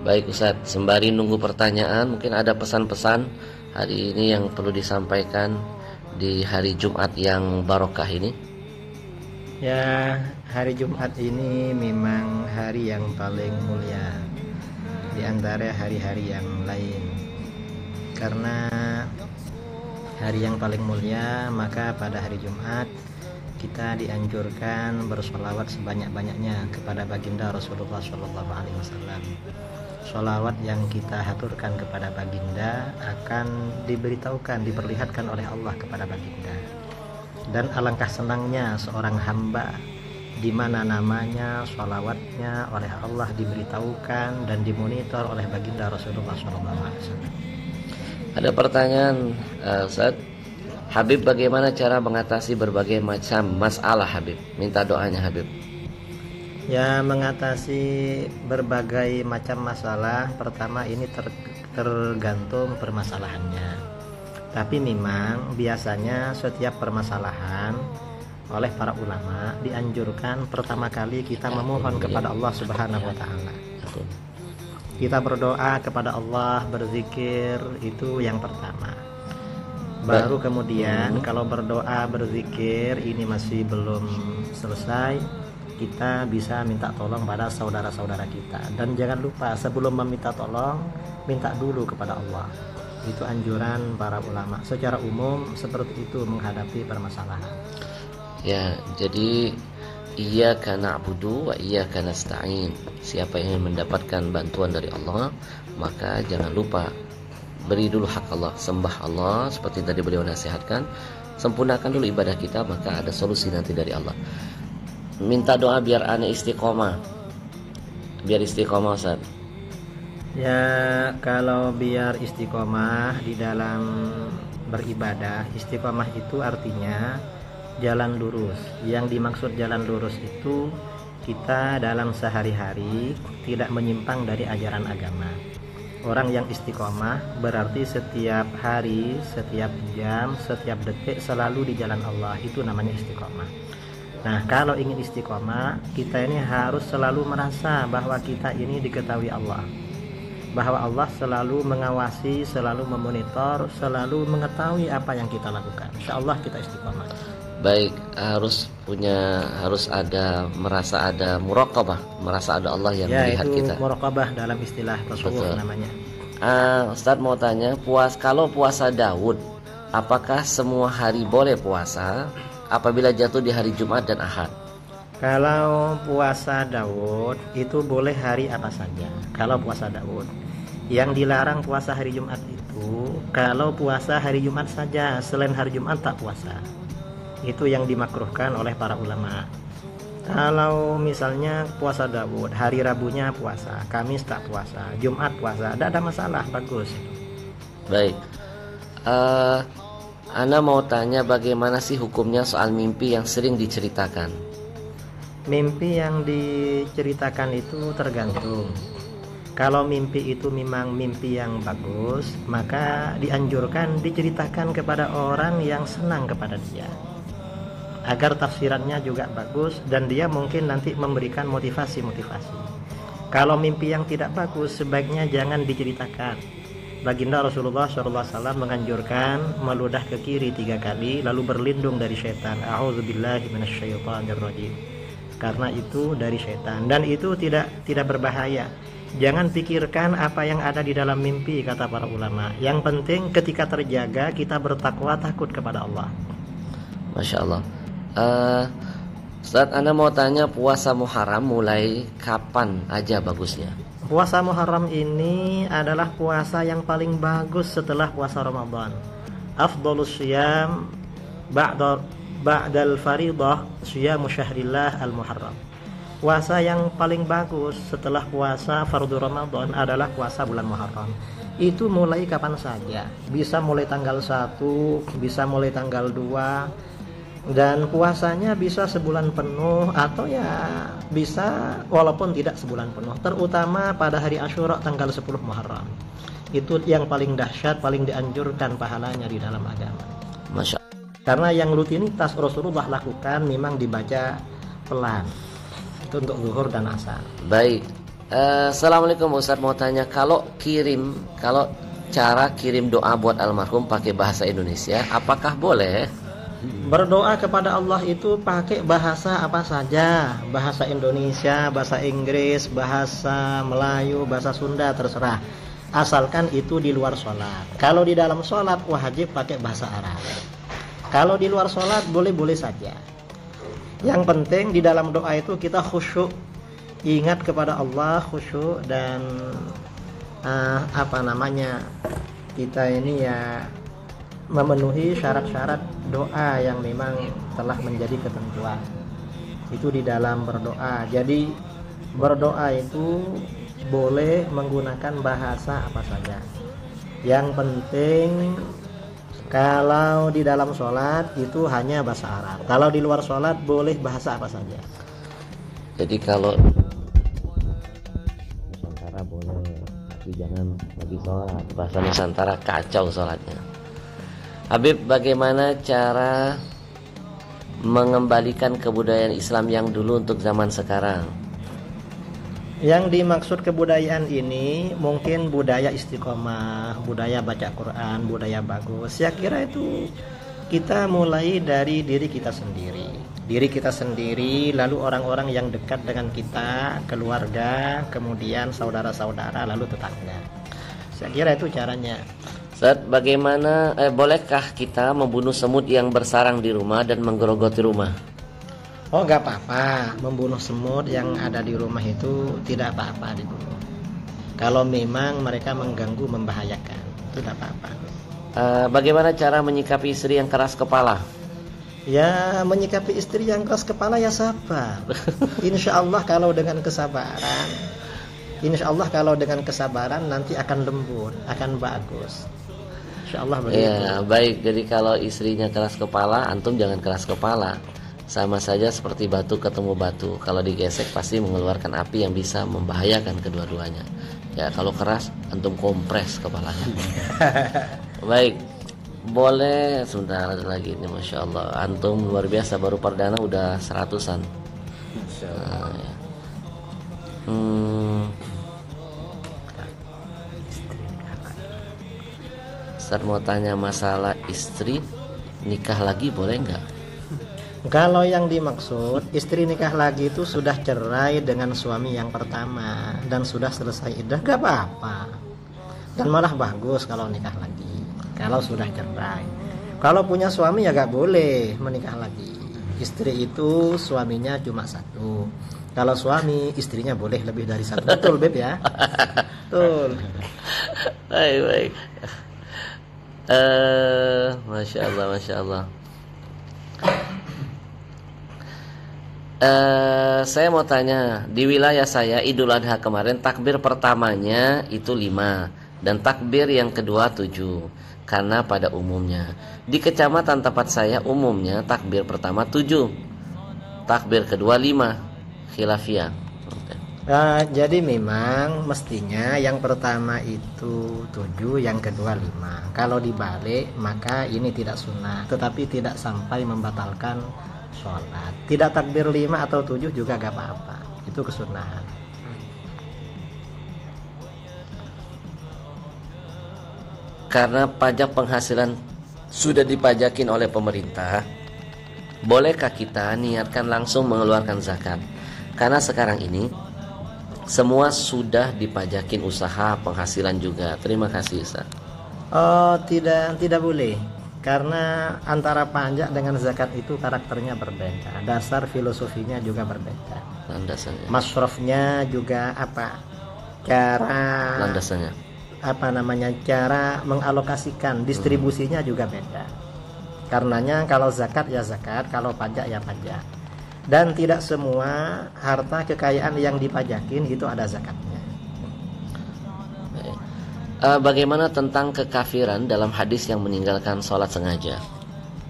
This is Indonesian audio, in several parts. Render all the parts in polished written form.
Baik Ustadz, sembari nunggu pertanyaan, mungkin ada pesan-pesan hari ini yang perlu disampaikan di hari Jumat yang barokah ini. Ya, hari Jumat ini memang hari yang paling mulia di antara hari-hari yang lain. Karena hari yang paling mulia, maka pada hari Jumat kita dianjurkan bersolawat sebanyak-banyaknya kepada baginda Rasulullah SAW. Solawat yang kita haturkan kepada baginda akan diberitahukan, diperlihatkan oleh Allah kepada baginda. Dan alangkah senangnya seorang hamba di mana namanya, solawatnya oleh Allah diberitahukan dan dimonitor oleh baginda Rasulullah SAW. Ada pertanyaan, Ustaz, Habib, bagaimana cara mengatasi berbagai macam masalah Habib? Minta doanya Habib. Ya, mengatasi berbagai macam masalah, pertama ini tergantung permasalahannya. Tapi memang biasanya setiap permasalahan oleh para ulama dianjurkan pertama kali kita memohon kepada Allah Subhanahu wa taala. Kita berdoa kepada Allah, berzikir, itu yang pertama. Baru kemudian kalau berdoa, berzikir ini masih belum selesai, kita bisa minta tolong pada saudara-saudara kita. Dan jangan lupa sebelum meminta tolong, minta dulu kepada Allah. Itu anjuran para ulama secara umum, seperti itu menghadapi permasalahan. Ya, jadi iyyaka na'budu wa iyyaka nasta'in. Siapa yang ingin mendapatkan bantuan dari Allah, maka jangan lupa beri dulu hak Allah, sembah Allah seperti tadi beliau nasihatkan. Sempurnakan dulu ibadah kita, maka ada solusi nanti dari Allah. Minta doa biar ane istiqomah. Biar istiqomah, Ustaz. Ya, kalau biar istiqomah di dalam beribadah, istiqomah itu artinya jalan lurus. Yang dimaksud jalan lurus itu kita dalam sehari-hari tidak menyimpang dari ajaran agama. Orang yang istiqomah berarti setiap hari, setiap jam, setiap detik selalu di jalan Allah. Itu namanya istiqomah. Nah, kalau ingin istiqomah, kita ini harus selalu merasa bahwa kita ini diketahui Allah, bahwa Allah selalu mengawasi, selalu memonitor, selalu mengetahui apa yang kita lakukan. Insya Allah kita istiqomah. Baik, harus ada, merasa ada muraqabah, merasa ada Allah yang melihat kita. Ya, itu muraqabah dalam istilah tasawuf namanya. Ustaz mau tanya, kalau puasa Daud, apakah semua hari boleh puasa apabila jatuh di hari Jumat dan Ahad? Kalau puasa Daud itu boleh hari apa saja. Kalau puasa Daud, yang dilarang puasa hari Jumat itu kalau puasa hari Jumat saja, selain hari Jumat tak puasa. Itu yang dimakruhkan oleh para ulama. Kalau misalnya puasa Daud, hari Rabunya puasa, Kamis tak puasa, Jumat puasa, tidak ada masalah, bagus. Baik, Ana mau tanya bagaimana sih hukumnya soal mimpi yang sering diceritakan? Mimpi yang diceritakan itu tergantung. Kalau mimpi itu memang mimpi yang bagus, maka dianjurkan diceritakan kepada orang yang senang kepada dia, agar tafsirannya juga bagus dan dia mungkin nanti memberikan motivasi-motivasi. Kalau mimpi yang tidak bagus, sebaiknya jangan diceritakan. Baginda Rasulullah SAW menganjurkan meludah ke kiri 3 kali lalu berlindung dari syaitan. A'udzubillahi minasyaitonirrajim. Karena itu dari syaitan dan itu tidak berbahaya. Jangan pikirkan apa yang ada di dalam mimpi, kata para ulama. Yang penting ketika terjaga kita bertakwa, takut kepada Allah. Masya Allah. Ustaz, Anda mau tanya puasa Muharram mulai kapan aja bagusnya? Puasa Muharram ini adalah puasa yang paling bagus setelah puasa Ramadan. Afdhalus syiyam ba'dal faridah syiyamu syahrillah al-Muharram. Puasa yang paling bagus setelah puasa fardu Ramadan adalah puasa bulan Muharram. Itu mulai kapan saja. Bisa mulai tanggal 1, bisa mulai tanggal 2. Dan puasanya bisa sebulan penuh atau ya bisa walaupun tidak sebulan penuh. Terutama pada hari Asyura tanggal 10 Muharram. Itu yang paling dahsyat, paling dianjurkan pahalanya di dalam agama. Masya Allah. Karena yang rutinitas Rasulullah lakukan memang dibaca pelan. Itu untuk zuhur dan asar. Baik, Assalamualaikum Ustaz, mau tanya kalau cara kirim doa buat almarhum pakai bahasa Indonesia, apakah boleh? Berdoa kepada Allah itu pakai bahasa apa saja, bahasa Indonesia, bahasa Inggris, bahasa Melayu, bahasa Sunda, terserah. Asalkan itu di luar sholat. Kalau di dalam sholat wajib pakai bahasa Arab. Kalau di luar sholat boleh-boleh saja. Yang penting di dalam doa itu kita khusyuk, ingat kepada Allah, khusyuk, dan kita ini ya memenuhi syarat-syarat doa yang memang telah menjadi ketentuan itu di dalam berdoa. Jadi berdoa itu boleh menggunakan bahasa apa saja. Yang penting kalau di dalam sholat itu hanya bahasa Arab. Kalau di luar sholat boleh bahasa apa saja. Jadi kalau Nusantara boleh, tapi jangan lagi sholat bahasa Nusantara, kacau sholatnya. Habib, bagaimana cara mengembalikan kebudayaan Islam yang dulu untuk zaman sekarang? Yang dimaksud kebudayaan ini mungkin budaya istiqomah, budaya baca Quran, budaya bagus. Saya kira itu kita mulai dari diri kita sendiri, lalu orang-orang yang dekat dengan kita, keluarga, kemudian saudara-saudara, lalu tetangga. Saya kira itu caranya. Ustaz, bolehkah kita membunuh semut yang bersarang di rumah dan menggerogoti rumah? Oh, nggak apa-apa, membunuh semut yang ada di rumah itu tidak apa-apa dibunuh. Kalau memang mereka mengganggu, membahayakan, tidak apa-apa. Bagaimana cara menyikapi istri yang keras kepala? Ya, menyikapi istri yang keras kepala ya sabar. Insya Allah kalau dengan kesabaran nanti akan lembut, akan bagus. Insya Allah begitu. Ya, baik. Jadi kalau istrinya keras kepala, antum jangan keras kepala. Sama saja seperti batu ketemu batu. Kalau digesek pasti mengeluarkan api yang bisa membahayakan kedua-duanya. Ya, kalau keras antum kompres kepalanya. Baik. Boleh sebentar lagi ini, Masya Allah. Antum luar biasa, baru perdana udah 100-an. Nah, ya. Ustaz mau tanya masalah istri nikah lagi boleh nggak? Kalau yang dimaksud istri nikah lagi itu sudah cerai dengan suami yang pertama dan sudah selesai iddah, nggak apa-apa. Dan malah bagus kalau nikah lagi. Kalau sudah cerai, kalau punya suami ya nggak boleh menikah lagi. Istri itu suaminya cuma satu. Kalau suami istrinya boleh lebih dari satu. Betul Beb ya? Betul. Baik. Masya Allah. Saya mau tanya, di wilayah saya Idul Adha kemarin takbir pertamanya itu 5 dan takbir yang kedua 7. Karena pada umumnya di kecamatan tempat saya umumnya takbir pertama 7, takbir kedua 5, khilafiyah. Jadi memang mestinya yang pertama itu 7, yang kedua 5. Kalau dibalik maka ini tidak sunnah, tetapi tidak sampai membatalkan sholat. Tidak takbir 5 atau 7 juga gak apa-apa, itu kesunahan. Karena pajak penghasilan sudah dipajakin oleh pemerintah, bolehkah kita niatkan langsung mengeluarkan zakat? Karena sekarang ini semua sudah dipajakin, usaha, penghasilan juga. Terima kasih Ustaz. Oh, tidak boleh. Karena antara pajak dengan zakat itu karakternya berbeda. Dasar filosofinya juga berbeda. Landasannya. Masrofnya juga apa? Landasannya. Cara mengalokasikan, distribusinya juga beda. Karenanya kalau zakat ya zakat, kalau pajak ya pajak. Dan tidak semua harta kekayaan yang dipajakin itu ada zakatnya. Bagaimana tentang kekafiran dalam hadis yang meninggalkan sholat sengaja?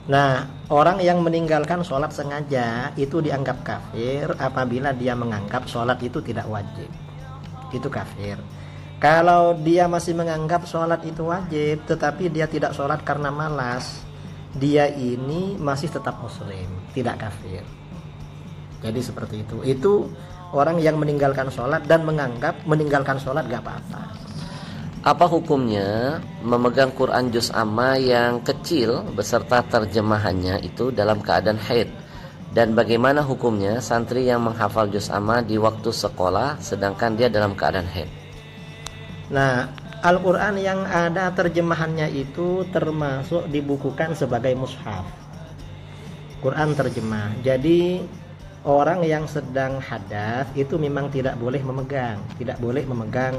Nah, orang yang meninggalkan sholat sengaja itu dianggap kafir apabila dia menganggap sholat itu tidak wajib. Itu kafir. Kalau dia masih menganggap sholat itu wajib tetapi dia tidak sholat karena malas, dia ini masih tetap muslim, tidak kafir. Jadi seperti itu. Itu orang yang meninggalkan sholat dan menganggap meninggalkan sholat gak apa-apa. Apa hukumnya memegang Quran juz amma yang kecil beserta terjemahannya itu dalam keadaan haid? Dan bagaimana hukumnya santri yang menghafal juz amma di waktu sekolah sedangkan dia dalam keadaan haid? Nah, Al-Quran yang ada terjemahannya itu termasuk dibukukan sebagai mushaf, Quran terjemah. Jadi orang yang sedang hadas itu memang tidak boleh memegang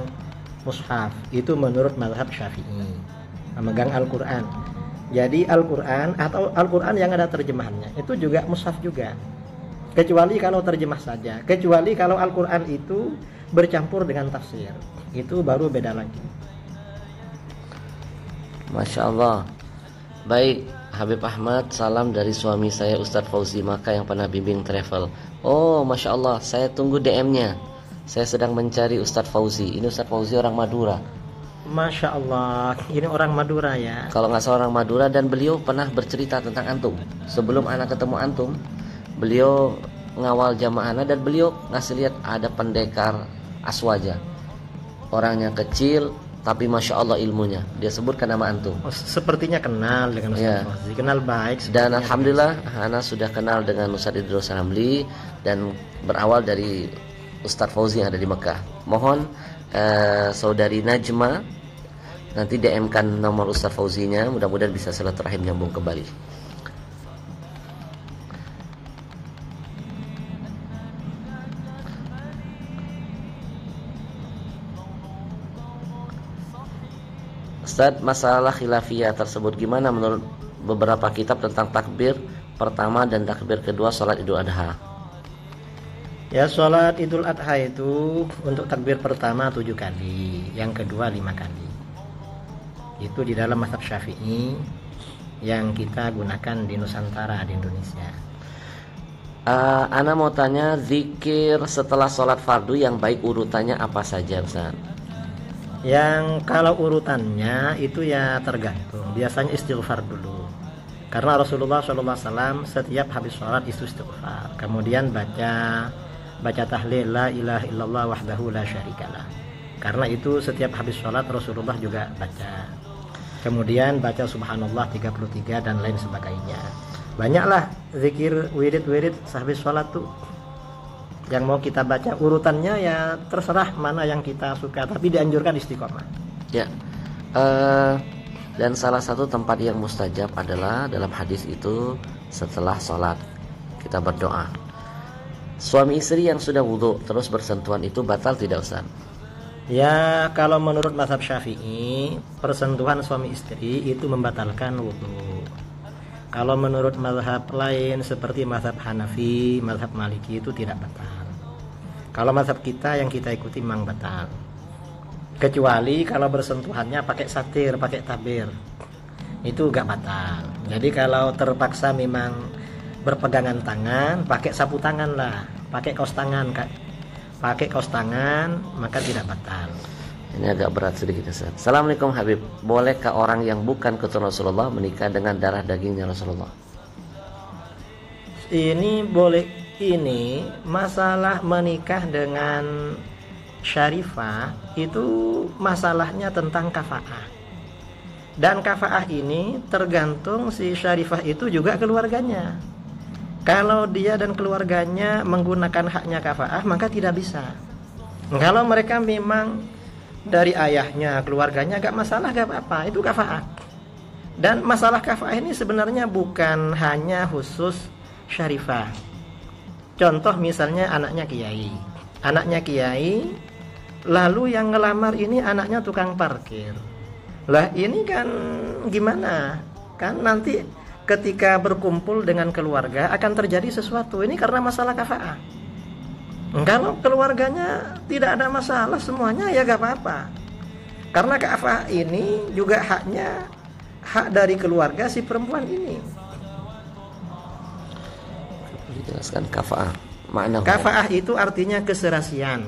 mushaf. Itu menurut mazhab Syafi'i, memegang Al-Quran. Jadi Al-Quran atau Al-Quran yang ada terjemahannya itu juga mushaf juga, kecuali kalau terjemah saja. Kecuali kalau Al-Quran itu bercampur dengan tafsir, itu baru beda lagi. Masya Allah. Baik, Habib Ahmad, salam dari suami saya Ustadz Fauzi Maka yang pernah bimbing travel. Oh, Masya Allah, saya tunggu DM-nya. Saya sedang mencari Ustadz Fauzi. Ini Ustadz Fauzi orang Madura. Masya Allah, ini orang Madura ya. Kalau nggak salah orang Madura, dan beliau pernah bercerita tentang antum. Sebelum anak ketemu antum, beliau ngawal jamaah anak dan beliau ngasih lihat ada pendekar Aswaja. Orangnya kecil, tapi Masya Allah ilmunya. Dia sebutkan nama antum. Oh, sepertinya kenal dengan Ustadz Fauzi, kenal baik. Dan alhamdulillah, Ana sudah kenal dengan Ustadz Idrus Ramli dan berawal dari Ustadz Fauzi yang ada di Mekah. Mohon saudari Najma nanti DM-kan nomor Ustadz Fauzinya, mudah-mudahan bisa silaturahim nyambung kembali. Ustadz, masalah khilafiyah tersebut gimana menurut beberapa kitab tentang takbir pertama dan takbir kedua sholat Idul Adha? Ya, sholat Idul Adha itu untuk takbir pertama 7 kali, yang kedua 5 kali. Itu di dalam mazhab Syafi'i yang kita gunakan di Nusantara, di Indonesia. Ana mau tanya, zikir setelah sholat fardu yang baik urutannya apa saja, Ustaz? Yang kalau urutannya itu ya tergantung. Biasanya istighfar dulu. Karena Rasulullah SAW setiap habis sholat itu istighfar. Kemudian baca tahlil la ilaha illallah wahdahu la syarikalah. Karena itu setiap habis sholat Rasulullah juga baca. Kemudian baca subhanallah 33 dan lain sebagainya. Banyaklah zikir wirid sehabis sholat tuh yang mau kita baca. Urutannya ya terserah mana yang kita suka, tapi dianjurkan istiqomah. Ya. Dan salah satu tempat yang mustajab adalah dalam hadis itu setelah sholat kita berdoa. Suami istri yang sudah wudhu terus bersentuhan itu batal tidak, Ustaz? Ya, kalau menurut mazhab Syafi'i persentuhan suami istri itu membatalkan wudhu. Kalau menurut mazhab lain seperti mazhab Hanafi, mazhab Maliki itu tidak batal. Kalau mazhab kita yang kita ikuti memang batal. Kecuali kalau bersentuhannya pakai satir, pakai tabir, itu gak batal. Jadi kalau terpaksa memang berpegangan tangan, pakai sapu tangan lah, pakai kaos tangan, maka tidak batal. Ini agak berat sedikit, Ustaz. Assalamualaikum Habib, bolehkah orang yang bukan keturunan Rasulullah menikah dengan darah dagingnya Rasulullah? Ini boleh. Ini masalah menikah dengan syarifah itu masalahnya tentang kafaah. Dan kafaah ini tergantung si syarifah itu juga keluarganya. Kalau dia dan keluarganya menggunakan haknya kafaah maka tidak bisa. Kalau mereka memang dari ayahnya, keluarganya gak masalah, gak apa-apa, itu kafaah. Dan masalah kafaah ini sebenarnya bukan hanya khusus syarifah. Contoh misalnya anaknya kiai, lalu yang ngelamar ini anaknya tukang parkir. Lah ini kan gimana? Kan nanti ketika berkumpul dengan keluarga akan terjadi sesuatu. Ini karena masalah kafaah. Kalau keluarganya tidak ada masalah semuanya ya gak apa-apa. Karena kafaah ini juga hak dari keluarga si perempuan ini. Jelaskan kafaah. Makna kafaah itu artinya keserasian.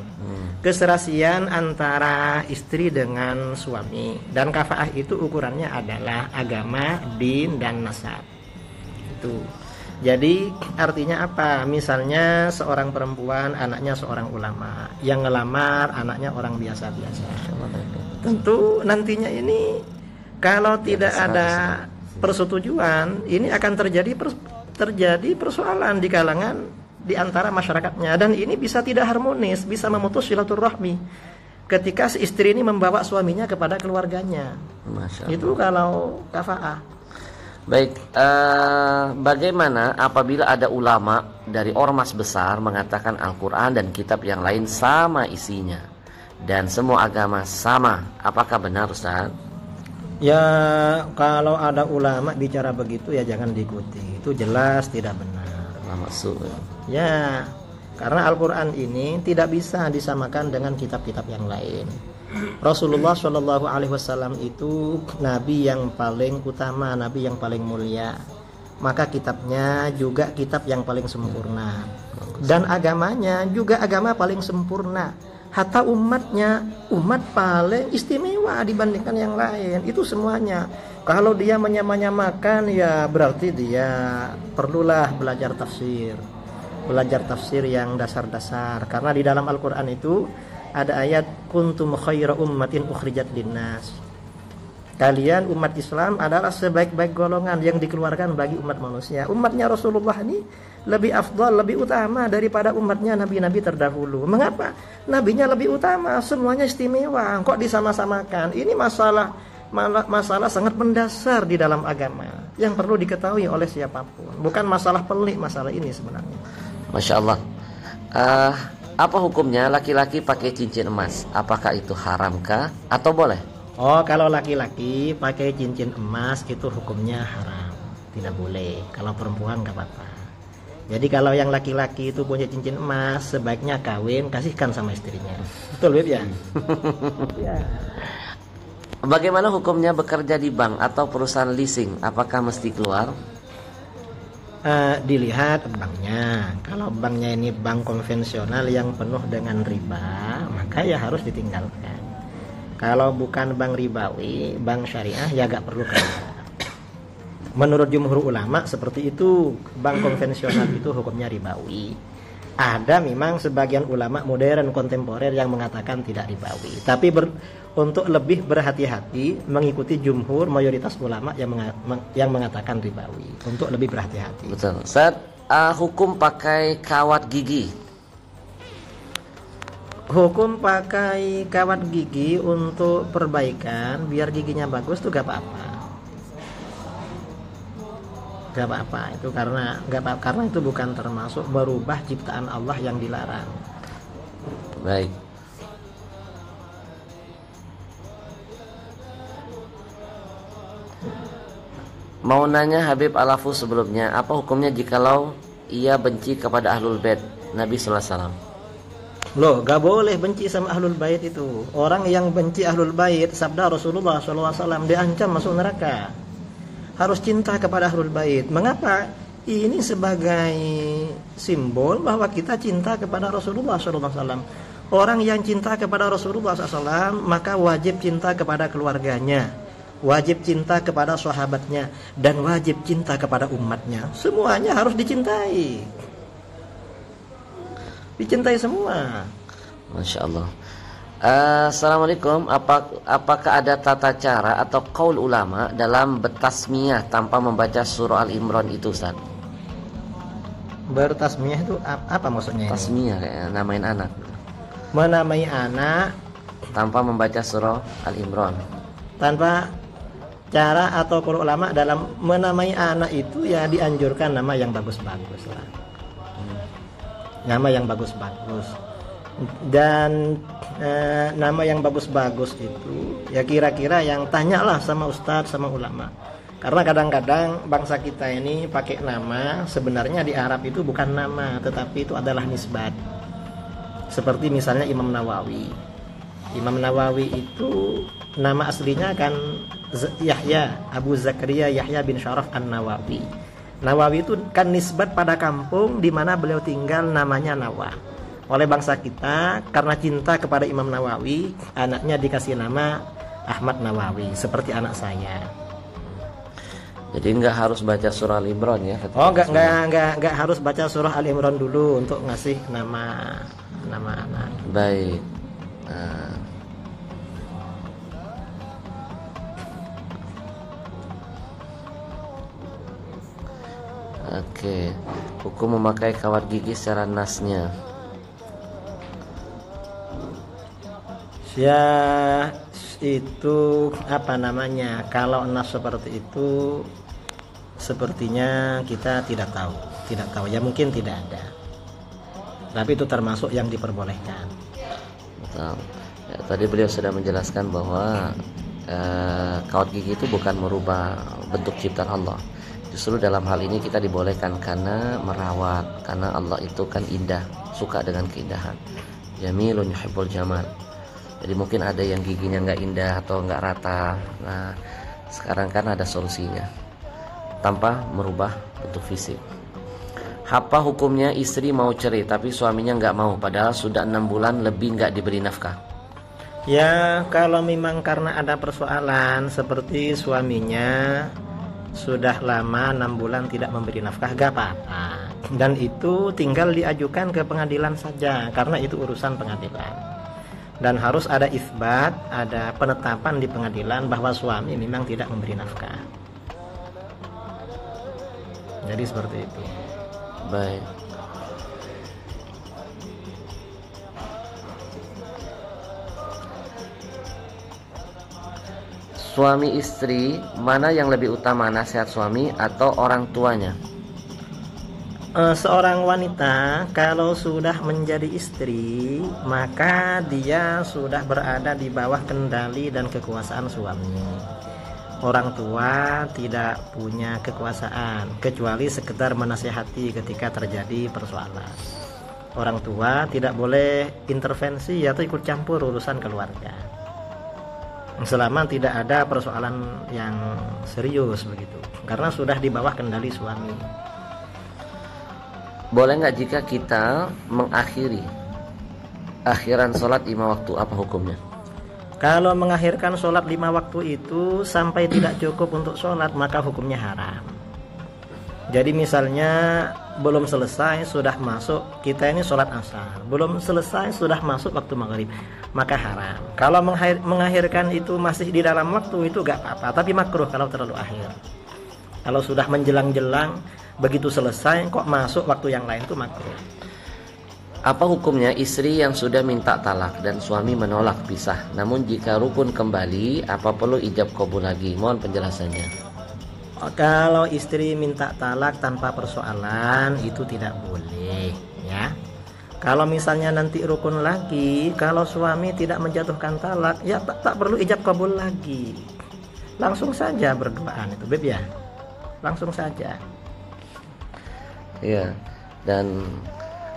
Keserasian antara istri dengan suami. Dan kafaah itu ukurannya adalah agama, din, dan nasab. Itu. Jadi artinya apa? Misalnya seorang perempuan anaknya seorang ulama, yang ngelamar anaknya orang biasa-biasa. Tentu nantinya ini kalau tidak ada persetujuan, ini akan terjadi persoalan di kalangan di antara masyarakatnya, dan ini bisa tidak harmonis, bisa memutus silaturahmi ketika si istri ini membawa suaminya kepada keluarganya. Itu kalau kafa'ah. Baik, bagaimana apabila ada ulama dari ormas besar mengatakan Al-Quran dan kitab yang lain sama isinya dan semua agama sama, apakah benar, Ustaz? Ya, kalau ada ulama bicara begitu ya jangan diikuti, itu jelas tidak benar. Maksud ya, karena Al-Quran ini tidak bisa disamakan dengan kitab-kitab yang lain. Rasulullah Shallallahu Alaihi Wasallam itu nabi yang paling utama, nabi yang paling mulia, maka kitabnya juga kitab yang paling sempurna, dan agamanya juga agama paling sempurna. Hatta umatnya umat paling istimewa dibandingkan yang lain. Itu semuanya. Kalau dia menyamakan ya berarti dia perlulah belajar tafsir yang dasar-dasar. Karena di dalam Al-Quran itu ada ayat kuntum khaira ummatin ukhrijat linnas. Kalian umat Islam adalah sebaik-baik golongan yang dikeluarkan bagi umat manusia. Umatnya Rasulullah ini lebih afdal, lebih utama daripada umatnya nabi-nabi terdahulu. Mengapa? Nabinya lebih utama, semuanya istimewa. Kok disama-samakan? Ini masalah sangat mendasar di dalam agama yang perlu diketahui oleh siapapun. Bukan masalah pelik masalah ini sebenarnya. Masya Allah. Apa hukumnya laki-laki pakai cincin emas? Apakah itu haramkah atau boleh? Oh, kalau laki-laki pakai cincin emas itu hukumnya haram, tidak boleh. Kalau perempuan nggak apa-apa. Jadi kalau yang laki-laki itu punya cincin emas, sebaiknya kawin, kasihkan sama istrinya. Betul, Beb ya? Ya. Bagaimana hukumnya bekerja di bank atau perusahaan leasing? Apakah mesti keluar? Dilihat banknya. Kalau banknya ini bank konvensional yang penuh dengan riba, maka ya harus ditinggalkan. Kalau bukan bank ribawi, bank syariah ya gak perlu keluar. Menurut jumhur ulama seperti itu, bank konvensional itu hukumnya ribawi. Ada memang sebagian ulama modern kontemporer yang mengatakan tidak ribawi. Tapi untuk lebih berhati-hati mengikuti jumhur mayoritas ulama yang mengatakan ribawi. Untuk lebih berhati-hati. Betul. Ustaz, hukum pakai kawat gigi. Hukum pakai kawat gigi untuk perbaikan biar giginya bagus tuh gak apa-apa. Gak apa-apa itu karena itu bukan termasuk merubah ciptaan Allah yang dilarang. Baik. Mau nanya Habib Alafu sebelumnya, apa hukumnya jikalau ia benci kepada Ahlul Bait Nabi sallallahu alaihi wasallam? Loh, gak boleh benci sama Ahlul Bait itu. Orang yang benci Ahlul Bait, sabda Rasulullah SAW, diancam masuk neraka. Harus cinta kepada Ahlul Bait. Mengapa? Ini sebagai simbol bahwa kita cinta kepada Rasulullah SAW. Orang yang cinta kepada Rasulullah SAW, maka wajib cinta kepada keluarganya, wajib cinta kepada sahabatnya, dan wajib cinta kepada umatnya. Semuanya harus dicintai. Dicintai semua. Masya Allah. Assalamualaikum. Apakah ada tata cara atau qaul ulama dalam bertasmiyah tanpa membaca surah Al-Imran itu, Ustaz? Bertasmiyah itu apa maksudnya? Tasmiyah kayak namain anak. Menamai anak tanpa membaca surah Al-Imran. Tanpa cara atau qaul ulama dalam menamai anak itu ya dianjurkan nama yang bagus-bagus lah. Nama yang bagus-bagus. Dan nama yang bagus-bagus itu ya kira-kira yang tanyalah sama ustadz, sama ulama. Karena kadang-kadang bangsa kita ini pakai nama, sebenarnya di Arab itu bukan nama, tetapi itu adalah nisbat. Seperti misalnya Imam Nawawi. Imam Nawawi itu nama aslinya kan Yahya, Abu Zakaria Yahya bin Syaraf An-Nawawi. Nawawi itu kan nisbat pada kampung di mana beliau tinggal, namanya Nawah. Oleh bangsa kita, karena cinta kepada Imam Nawawi, anaknya dikasih nama Ahmad Nawawi, seperti anak saya. Jadi nggak harus baca surah Al-Imran ya? Oh, nggak harus baca surah Al-Imran dulu untuk ngasih nama anak. Baik. Nah. Oke, hukum memakai kawat gigi secara nasnya. Ya, itu apa namanya? Kalau nas seperti itu, sepertinya kita tidak tahu. Ya mungkin tidak ada. Tapi itu termasuk yang diperbolehkan. Betul. Ya, tadi beliau sudah menjelaskan bahwa kawat gigi itu bukan merubah bentuk ciptaan Allah. Justru dalam hal ini kita dibolehkan karena merawat, karena Allah itu kan indah, suka dengan keindahan. Jamilun yuhibbul jamal. Jadi mungkin ada yang giginya nggak indah atau nggak rata. Nah, sekarang kan ada solusinya tanpa merubah bentuk fisik. Apa hukumnya istri mau cerai tapi suaminya nggak mau, padahal sudah 6 bulan lebih nggak diberi nafkah? Ya, kalau memang karena ada persoalan seperti suaminya sudah lama 6 bulan tidak memberi nafkah, gak apa-apa. Dan itu tinggal diajukan ke pengadilan saja, karena itu urusan pengadilan. Dan harus ada isbat, ada penetapan di pengadilan bahwa suami memang tidak memberi nafkah. Jadi seperti itu. Baik. Suami istri, mana yang lebih utama, nasihat suami atau orang tuanya? Seorang wanita kalau sudah menjadi istri, maka dia sudah berada di bawah kendali dan kekuasaan suami. Orang tua tidak punya kekuasaan kecuali sekedar menasihati ketika terjadi persoalan. Orang tua tidak boleh intervensi atau ikut campur urusan keluarga selama tidak ada persoalan yang serius begitu, karena sudah di bawah kendali suami. Boleh nggak jika kita mengakhiri akhiran sholat 5 waktu, apa hukumnya? Kalau mengakhirkan sholat 5 waktu itu sampai tidak cukup untuk sholat, maka hukumnya haram. Jadi misalnya belum selesai sudah masuk, kita ini sholat asar, belum selesai sudah masuk waktu maghrib, maka haram. Kalau mengakhirkan itu masih di dalam waktu itu gak apa-apa, tapi makruh kalau terlalu akhir. Kalau sudah menjelang-jelang begitu selesai kok masuk waktu yang lain itu makruh. Apa hukumnya istri yang sudah minta talak dan suami menolak pisah, namun jika rukun kembali, apa perlu ijab qabul lagi? Mohon penjelasannya. Kalau istri minta talak tanpa persoalan itu tidak boleh, ya. Kalau misalnya nanti rukun lagi, kalau suami tidak menjatuhkan talak, ya tak perlu ijab qabul lagi. Langsung saja berduaan itu, Beb ya. Langsung saja. Iya. Dan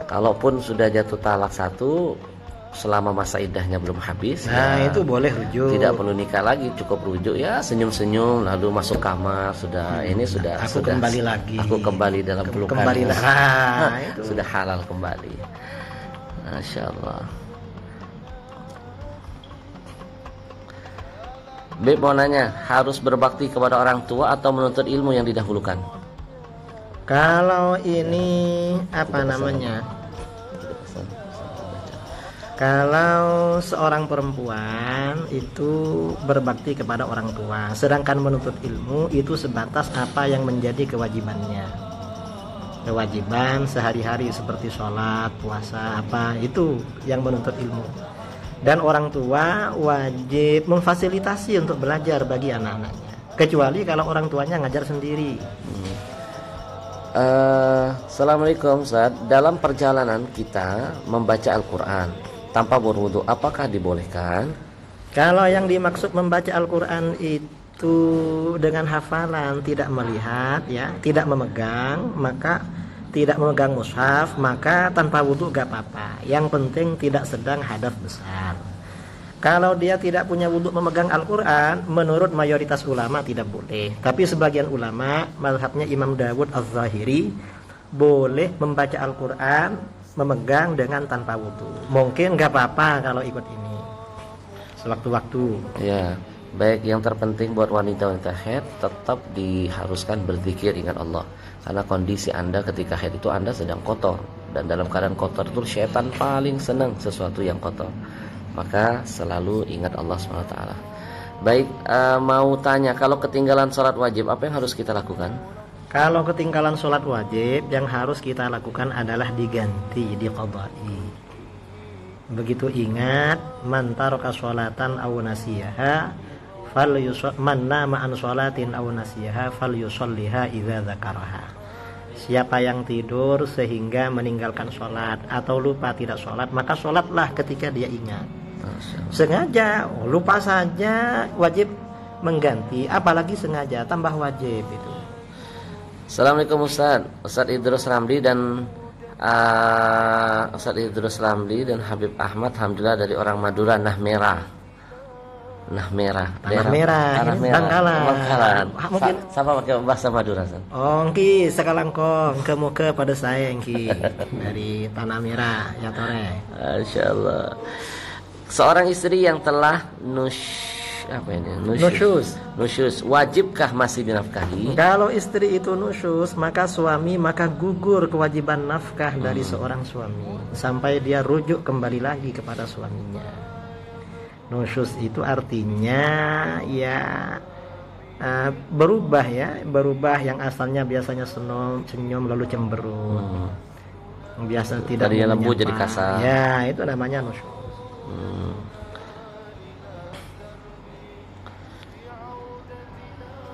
kalaupun sudah jatuh talak satu, selama masa iddahnya belum habis, nah ya, itu boleh rujuk. Tidak perlu nikah lagi, cukup rujuk ya, senyum-senyum lalu masuk kamar, sudah ini sudah aku sudah, kembali lagi. Aku kembali dalam pelukan. Kembali itu. Sudah halal kembali. Masya Allah. Beb mau nanya, harus berbakti kepada orang tua atau menuntut ilmu yang didahulukan? Kalau ini apa namanya? Kalau seorang perempuan itu berbakti kepada orang tua, sedangkan menuntut ilmu itu sebatas apa yang menjadi kewajibannya. Kewajiban sehari-hari seperti sholat, puasa, apa itu yang menuntut ilmu. Dan orang tua wajib memfasilitasi untuk belajar bagi anak-anaknya, kecuali kalau orang tuanya ngajar sendiri. Assalamualaikum Ustaz. Dalam perjalanan kita membaca Al-Quran tanpa berwudu, apakah dibolehkan? Kalau yang dimaksud membaca Al-Quran itu dengan hafalan, tidak melihat, ya, tidak memegang, maka tidak memegang mushaf, maka tanpa wudu gak apa-apa. Yang penting tidak sedang hadas besar. Kalau dia tidak punya wudu memegang Al-Quran, menurut mayoritas ulama tidak boleh. Tapi sebagian ulama, mazhabnya Imam Dawud Az-Zahiri, boleh membaca Al-Quran memegang dengan tanpa wudu. Mungkin gak apa-apa kalau ikut ini sewaktu-waktu. Ya, Baik, yang terpenting buat wanita-wanita haid tetap diharuskan berzikir, ingat Allah. Karena kondisi Anda ketika haid itu Anda sedang kotor, dan dalam keadaan kotor itu syaitan paling senang sesuatu yang kotor. Maka selalu ingat Allah SWT. Baik, mau tanya, kalau ketinggalan sholat wajib apa yang harus kita lakukan? Kalau ketinggalan sholat wajib, yang harus kita lakukan adalah diganti, diqadai. Begitu ingat, man taraka sholatan aw nasiyaha man nama an sholatin aw nasiyaha falyusalliha idza dzakaraha. Siapa yang tidur sehingga meninggalkan sholat atau lupa tidak sholat, maka sholatlah ketika dia ingat. Sengaja lupa saja wajib mengganti, apalagi sengaja tambah wajib itu. Assalamualaikum Ustaz Idrus Ramli dan Ustaz Idrus Ramli dan Habib Ahmad, alhamdulillah dari orang Madura, Tanah Merah. Bangkalan. Mungkin sama pakai bahasa Madura, San. Oh, engki sekalangkong ke pada saya engki dari Tanah Merah, ya tore. Masyaallah. Seorang istri yang telah nusyuz, wajibkah masih dinafkahi? Kalau istri itu nusyuz, maka gugur kewajiban nafkah dari seorang suami sampai dia rujuk kembali lagi kepada suaminya. Nusyuz itu artinya ya berubah yang asalnya biasanya senyum lalu cemberut. Biasa tidak dari lembut jadi kasar. Ya, itu namanya nusyuz.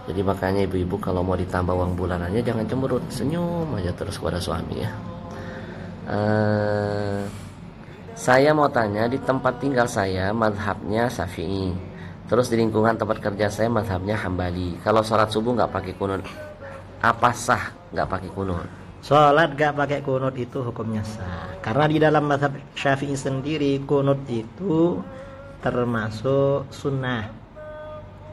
Jadi makanya ibu-ibu kalau mau ditambah uang bulanannya jangan cemberut, senyum aja terus kepada suami ya. Saya mau tanya, di tempat tinggal saya mazhabnya Syafi'i, terus di lingkungan tempat kerja saya mazhabnya Hambali. Kalau sholat subuh nggak pakai kunut, apa sah nggak pakai kunut? Sholat nggak pakai kunut itu hukumnya sah, karena di dalam mazhab Syafi'i sendiri kunut itu termasuk sunnah.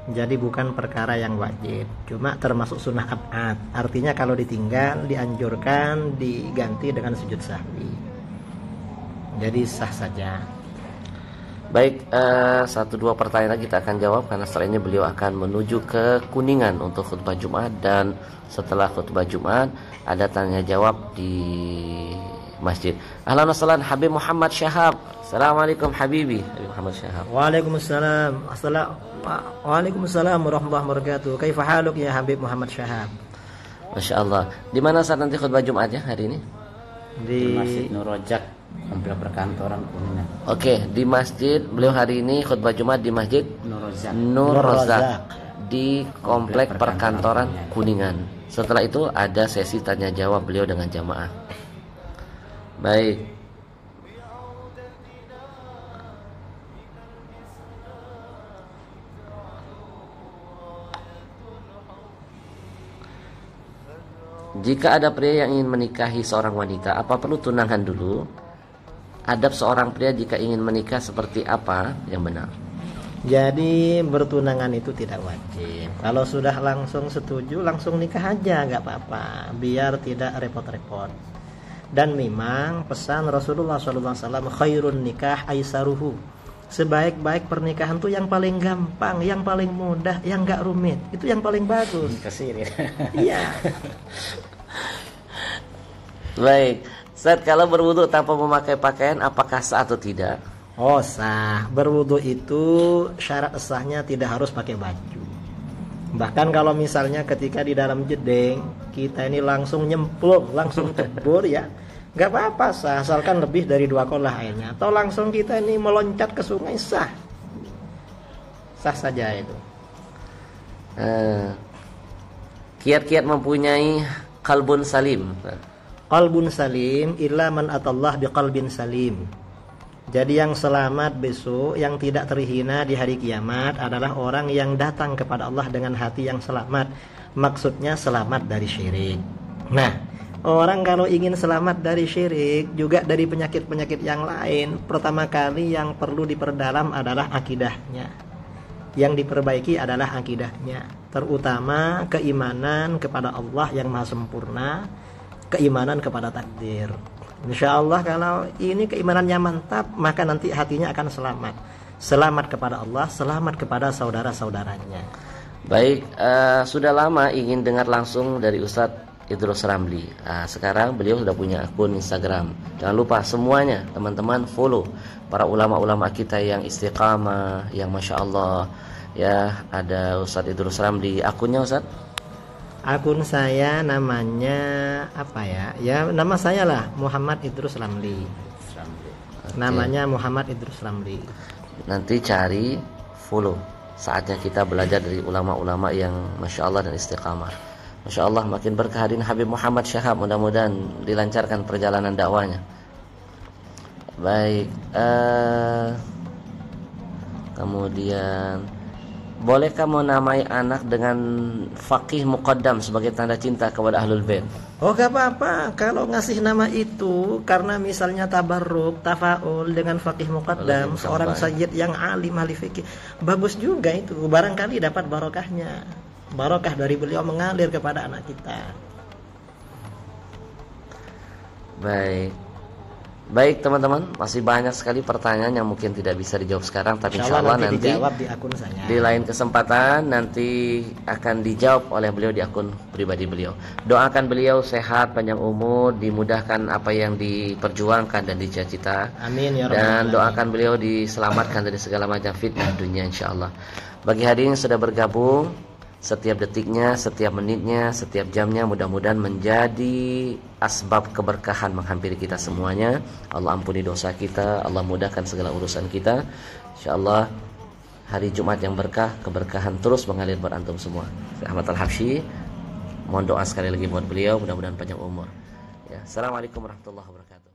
Jadi bukan perkara yang wajib, cuma termasuk sunnah ab'ad. Artinya kalau ditinggal dianjurkan diganti dengan sujud sahwi. Jadi sah saja. Baik, 1-2 pertanyaan kita akan jawab karena setelah ini beliau akan menuju ke Kuningan untuk khutbah Jumat, dan setelah khutbah Jumat ada tanya jawab di masjid. Ahlan wa sahlan Habib Muhammad Syahab. Assalamualaikum Habibi. Habib Muhammad Syahab. Waalaikumsalam. Waalaikumsalam warahmatullahi wabarakatuh. Kaifa haluk ya Habib Muhammad Syahab? Masya Allah. Di mana saat nanti khutbah Jumatnya hari ini? Di Masjid Nur Rojak, komplek perkantoran Kuningan. Oke, di masjid beliau hari ini khutbah Jumat di Masjid Nur Rojak di komplek perkantoran Kuningan. Setelah itu ada sesi tanya jawab beliau dengan jamaah. Baik. Jika ada pria yang ingin menikahi seorang wanita, apa perlu tunangan dulu? Adab seorang pria jika ingin menikah seperti apa yang benar? Jadi bertunangan itu tidak wajib. Kalau sudah langsung setuju, langsung nikah aja, nggak apa-apa, biar tidak repot-repot. Dan memang pesan Rasulullah SAW, khairun nikah aisaruhu. Sebaik-baik pernikahan tuh yang paling gampang, yang paling mudah, yang nggak rumit. Itu yang paling bagus. Kesini. Iya. Baik, Ustaz, kalau berwudu tanpa memakai pakaian apakah sah atau tidak? Oh sah. Berwudu itu syarat sahnya tidak harus pakai baju. Bahkan kalau misalnya ketika di dalam jedeng kita ini langsung nyemplung, langsung cebur ya, nggak apa-apa sah, asalkan lebih dari 2 kolah airnya. Atau langsung kita ini meloncat ke sungai, sah saja itu. Kiat-kiat mempunyai qalbun salim. Qalbun salim illa man atallah biqalbin salim. Jadi yang selamat besok, yang tidak terhina di hari kiamat adalah orang yang datang kepada Allah dengan hati yang selamat. Maksudnya selamat dari syirik. Nah, orang kalau ingin selamat dari syirik, juga dari penyakit-penyakit yang lain, pertama kali yang perlu diperdalam adalah akidahnya. Yang diperbaiki adalah akidahnya, terutama keimanan kepada Allah yang maha sempurna, keimanan kepada takdir. Insya Allah kalau ini keimanannya mantap, maka nanti hatinya akan selamat. selamat kepada Allah, selamat kepada saudara-saudaranya. Baik, sudah lama ingin dengar langsung dari Ustadz Idrus Ramli. Sekarang beliau sudah punya akun Instagram. Jangan lupa semuanya teman-teman follow para ulama-ulama kita yang istiqamah, yang masya Allah. Ya, ada Ustadz Idrus Ramli. Akunnya Ustadz? Akun saya namanya apa ya? Ya nama saya lah, Muhammad Idrus Ramli. Namanya Muhammad Idrus Ramli. Nanti cari, follow. Saatnya kita belajar dari ulama-ulama yang masya Allah dan istiqamah. Masya Allah, makin berkah hari ini Habib Muhammad Syahab. Mudah-mudahan dilancarkan perjalanan dakwanya. Baik, kemudian bolehkah menamai anak dengan faqih muqaddam sebagai tanda cinta kepada ahlul bait? Oh gak apa-apa, kalau ngasih nama itu karena misalnya tabarruk, tafaul dengan faqih muqaddam, seorang sayyid yang alim ahli fikih, bagus juga itu, barangkali dapat barokahnya. Barokah dari beliau mengalir kepada anak kita. Baik teman-teman, masih banyak sekali pertanyaan yang mungkin tidak bisa dijawab sekarang, tapi insyaallah nanti dijawab di akun saya. Di lain kesempatan nanti akan dijawab oleh beliau di akun pribadi beliau. Doakan beliau sehat, panjang umur, dimudahkan apa yang diperjuangkan dan dicita-cita. Amin ya rabbal Dan alamin. doakan beliau diselamatkan dari segala macam fitnah dunia insyaallah. Bagi hadirin yang sudah bergabung, setiap detiknya, setiap menitnya, setiap jamnya mudah-mudahan menjadi asbab keberkahan menghampiri kita semuanya. Allah ampuni dosa kita, Allah mudahkan segala urusan kita. Insyaallah hari Jumat yang berkah, keberkahan terus mengalir buat antum semua. Saya Ahmad Al-Habsyi, mohon doa sekali lagi buat beliau, mudah-mudahan panjang umur. Ya, assalamualaikum warahmatullahi wabarakatuh.